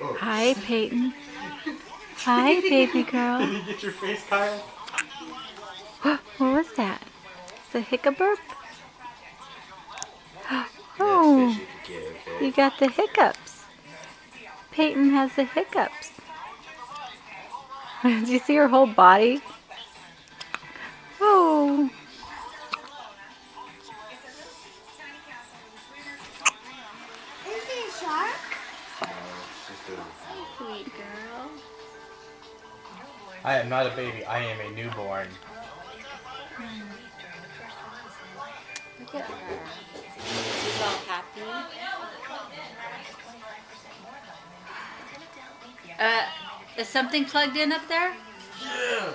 Hi, Peyton. Hi, baby girl. Did you get your face, Kyle? What was that? Is it a hiccup? Next Oh, fish you could get, okay? you got the hiccups. Peyton has the hiccups. Did you see her whole body? Oh. Is it a shark? No, it's just a... Sweet girl. I am not a baby. I am a newborn. Look at her. She's all happy. Is something plugged in up there? Yeah.